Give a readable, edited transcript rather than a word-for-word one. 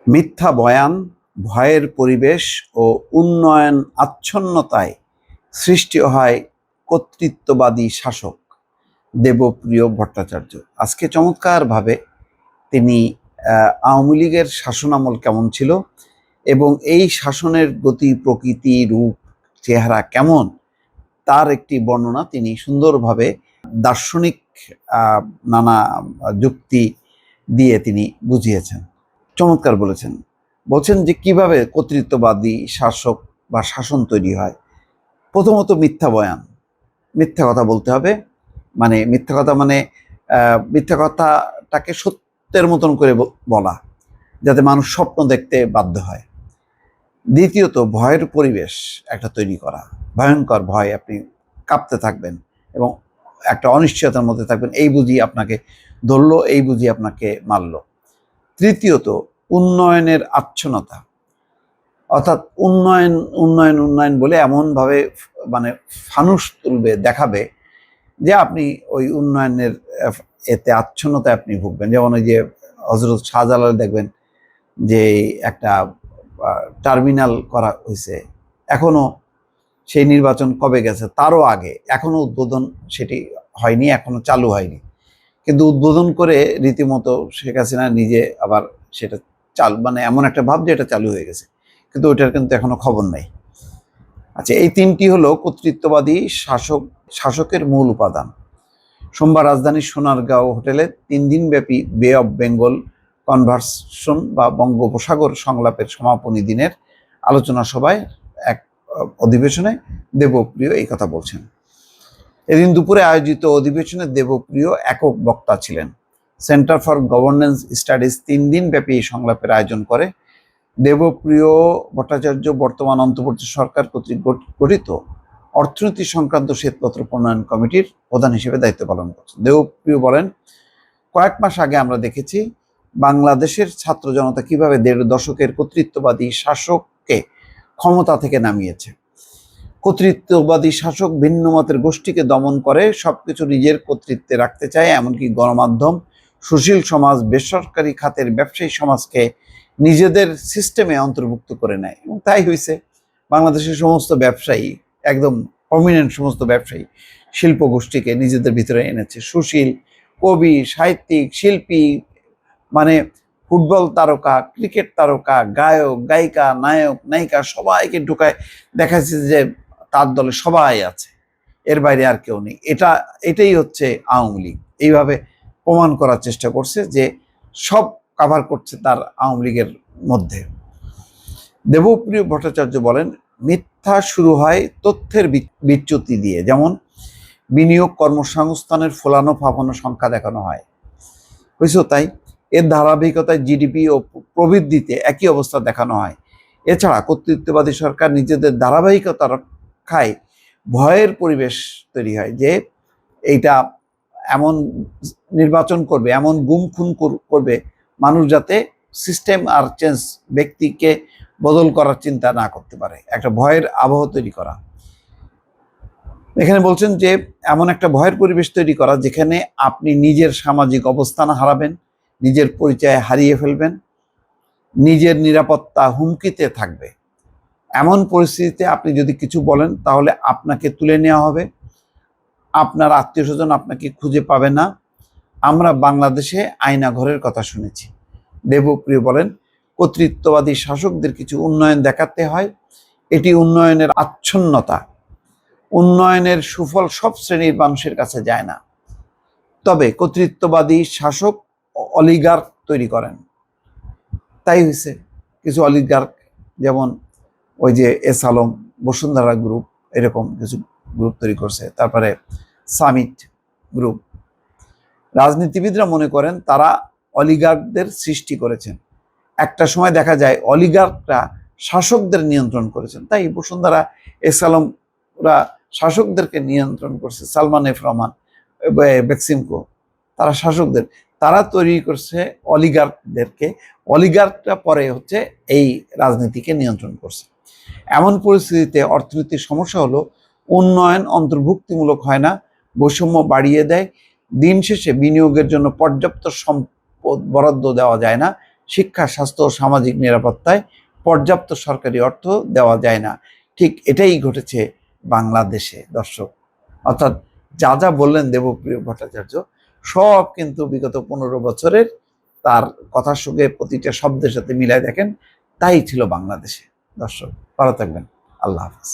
মিথ্যা বয়ান, ভয়ের পরিবেশ ও উন্নয়ন আচ্ছন্নতায় সৃষ্টি হয় কর্তৃত্ববাদী শাসক দেবপ্রিয় ভট্টাচার্য। আজকে চমৎকারভাবে তিনি আওয়ামী লীগের শাসনামল কেমন ছিল এবং এই শাসনের গতি, প্রকৃতি, রূপ, চেহারা কেমন, তার একটি বর্ণনা তিনি সুন্দরভাবে দার্শনিক নানা যুক্তি দিয়ে তিনি বুঝিয়েছেন। চমৎকার বলেছেন। বলছেন যে কিভাবে কর্তৃত্ববাদী শাসক বা শাসন তৈরি হয়। প্রথমত মিথ্যা বয়ান, মিথ্যা কথা বলতে হবে। মিথ্যা কথাটাকে সত্যের মতন করে বলা, যাতে মানুষ স্বপ্ন দেখতে বাধ্য হয়। দ্বিতীয়ত ভয়ের পরিবেশ একটা তৈরি করা, ভয়ঙ্কর ভয়, আপনি কাঁপতে থাকবেন এবং একটা অনিশ্চয়তার মধ্যে থাকবেন, এই বুঝি আপনাকে ধরলো, এই বুঝি আপনাকে মারলো। তৃতীয়ত উন্নয়নের আচ্ছন্নতা, অর্থাৎ উন্নয়ন উন্নয়ন উন্নয়ন বলে এমনভাবে ফানুস তুলবে, দেখাবে যে আপনি ওই উন্নয়নের এতে আচ্ছন্নতায় আপনি ভুগবেন। যেমন ওই যে হজরত শাহজালাল দেখবেন যে একটা টার্মিনাল করা হয়েছে, এখনো সেই নির্বাচন কবে গেছে তারও আগে, এখনো উদ্বোধন সেটি হয়নি, এখনো চালু হয়নি, কিন্তু উদ্বোধন করে রীতিমতো শেখ হাসিনা নিজে আবার সেটা এমন একটা ভাব যে এটা চালু হয়ে গেছে, কিন্তু ওইটার কিন্তু এখনো খবর নাই। আচ্ছা, এই তিনটি হলো কর্তৃত্ববাদী শাসকের মূল উপাদান। সোমবার রাজধানীর সোনারগাঁও হোটেলে 3 দিনব্যাপী বে অফ বেঙ্গল কনভারসেশন বা বঙ্গোপসাগর সংলাপের সমাপনী দিনের আলোচনা সভায় এক অধিবেশনে দেবপ্রিয় এই কথা বলছেন। এদিন দুপুরে আয়োজিত অধিবেশনে দেবপ্রিয় একক বক্তা ছিলেন। সেন্টার ফর গভর্নেন্স স্টাডিজ 3 দিনব্যাপী এই সংলাপের আয়োজন করে। দেবপ্রিয় ভট্টাচার্য বর্তমান অন্তর্বর্তী সরকার কর্তৃক গঠিত অর্থনীতি সংক্রান্ত শ্বেতপত্র প্রণয়ন কমিটির প্রধান হিসেবে দায়িত্ব পালন করছেন। দেবপ্রিয় বলেন, কয়েক মাস আগে আমরা দেখেছি বাংলাদেশের ছাত্র জনতা কিভাবে 1.5 দশকের কর্তৃত্ববাদী শাসককে ক্ষমতা থেকে নামিয়েছে। কর্তৃত্ববাদী শাসক ভিন্ন মতের গোষ্ঠীকে দমন করে, সবকিছু নিজের কর্তৃত্বে রাখতে চায়, এমনকি গণমাধ্যম, সুশীল সমাজ, বেসরকারি খাতের ব্যবসায়ী সমাজকে নিজেদের সিস্টেমে অন্তর্ভুক্ত করে নেয়। এবং তাই হয়েছে, বাংলাদেশের সমস্ত ব্যবসায়ী, একদম প্রমিনেন্ট সমস্ত ব্যবসায়ী শিল্প গোষ্ঠীকে নিজেদের ভিতরে এনেছে। সুশীল, কবি, সাহিত্যিক, শিল্পী, ফুটবল তারকা, ক্রিকেট তারকা, গায়ক, গায়িকা, নায়ক, নায়িকা সবাইকে ঢুকায় দেখাচ্ছে যে তার দলে সবাই আছে, এর বাইরে আর কেউ নেই। এটাই হচ্ছে আওয়ামী লীগ। এইভাবে প্রমাণ করার চেষ্টা করছে যে সব কাভার করছে তার আওয়ামী লীগের মধ্যে। দেবপ্রিয় ভট্টাচার্য বলেন, মিথ্যা শুরু হয় তথ্যের বিচ্যুতি দিয়ে, যেমন বিনিয়োগ, কর্মসংস্থানের ফোলানো ফাঁপানো সংখ্যা দেখানো হয়, বুঝছো? তাই এর ধারাবাহিকতায় জিডিপি ও প্রবৃদ্ধিতে একই অবস্থা দেখানো হয়। এছাড়া কর্তৃত্ববাদী সরকার নিজেদের ধারাবাহিকতা রক্ষায় ভয়ের পরিবেশ তৈরি হয় যে এইটা এমন নির্বাচন করবে, এমন গুম খুন করবে, মানুষ যাতে সিস্টেম আর চেঞ্জ, ব্যক্তিকে বদল করার চিন্তা না করতে পারে, একটা ভয়ের আবহ তৈরি করা। এখানে বলছেন যে এমন একটা ভয়ের পরিবেশ তৈরি করা যেখানে আপনি নিজের সামাজিক অবস্থান হারাবেন, নিজের পরিচয় হারিয়ে ফেলবেন, নিজের নিরাপত্তা হুমকিতে থাকবে। এমন পরিস্থিতিতে আপনি যদি কিছু বলেন তাহলে আপনাকে তুলে নেওয়া হবে, আপনার আত্মীয় স্বজন আপনাকে খুঁজে পাবে না। আমরা বাংলাদেশে আয়না ঘরের কথা শুনেছি। দেবপ্রিয় বলেন, কর্তৃত্ববাদী শাসকদের কিছু উন্নয়ন দেখাতে হয়, এটি উন্নয়নের আচ্ছন্নতা। উন্নয়নের সুফল সব শ্রেণীর মানুষের কাছে যায় না, তবে কর্তৃত্ববাদী শাসক অলিগার্ক তৈরি করেন। তাই হয়েছে, কিছু অলিগার্ক, যেমন ওই যে এস আলম, বসুন্ধরা গ্রুপ, এরকম কিছু গ্রুপ তৈরি করছে। তারপরে সামিট গ্রুপ। রাজনীতিবিদরা মনে করেন তারা অলিগার্কদের সৃষ্টি করেছেন। একটা সময় দেখা যায় অলিগার্করা শাসকদের নিয়ন্ত্রণ করেছেন। তাই বসুন্ধরা, এস আলমরা শাসকদেরকে নিয়ন্ত্রণ করছে। সালমান এফ রহমান, বেক্সিমকো, তারা শাসকদের, তারা তৈরি করছে অলিগার্কদেরকে। অলিগার্করা পরে হচ্ছে এই রাজনীতিকে নিয়ন্ত্রণ করছে। এমন পরিস্থিতিতে অর্থনীতির সমস্যা হলো উন্নয়ন অন্তর্ভুক্তিমূলক হয় না, বৈষম্য বাড়িয়ে দেয়, দিন শেষে বিনিয়োগের জন্য পর্যাপ্ত সম্পদ বরাদ্দ দেওয়া যায় না, শিক্ষা, স্বাস্থ্য ও সামাজিক নিরাপত্তায় পর্যাপ্ত সরকারি অর্থ দেওয়া যায় না। ঠিক এটাই ঘটেছে বাংলাদেশে দর্শক। অর্থাৎ যা যা বললেন দেবপ্রিয় ভট্টাচার্য, সব কিন্তু বিগত 15 বছরের তার কথার সঙ্গে প্রতিটা শব্দের সাথে মিলায় দেখেন, তাই ছিল বাংলাদেশে। দর্শক ভালো থাকবেন, আল্লাহ হাফিজ।